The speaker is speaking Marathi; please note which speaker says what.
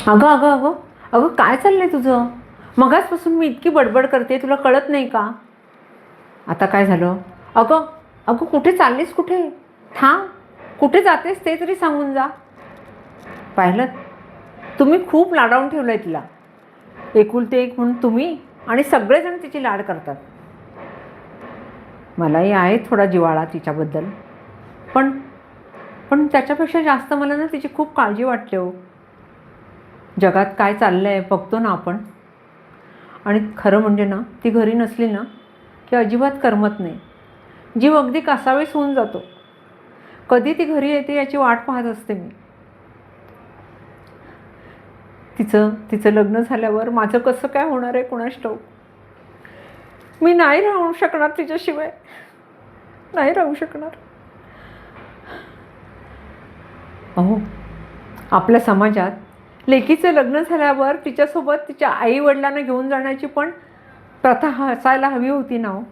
Speaker 1: अगं अगं अगं अगं काय चाललंय तुझं? मगाचपासून मी इतकी बडबड करते, तुला कळत नाही का? आता काय झालं? अगं अगं कुठे चाललीस? कुठे? थांब. कुठे जातेस ते तरी सांगून जा. पाहिलं, तुम्ही खूप लाडावून ठेवलं आहे तिला. एकुलते एक म्हणून तुम्ही आणि सगळेजण तिची लाड करतात. मलाही आहे थोडा जिव्हाळा तिच्याबद्दल, पण पण त्याच्यापेक्षा जास्त मला ना तिची खूप काळजी वाटते हो. जगात काय चाललं आहे बघतो ना आपण. आणि खरं म्हणजे ना, ती घरी नसली ना की अजिबात करमत नाही. जीव अगदी कासावीस होऊन जातो. कधी ती घरी येते याची वाट पाहत असते मी. तिचं तिचं लग्न झाल्यावर माझं कसं काय होणार आहे कुणास ठाऊक. मी नाही राहू शकणार तिच्याशिवाय, नाही राहू शकणार. अहो, आपल्या समाजात लेकीचं लग्न झाल्यावर तिच्यासोबत तिच्या आई वडिलांना घेऊन जाण्याची पण प्रथा असायला हवी होती ना हो.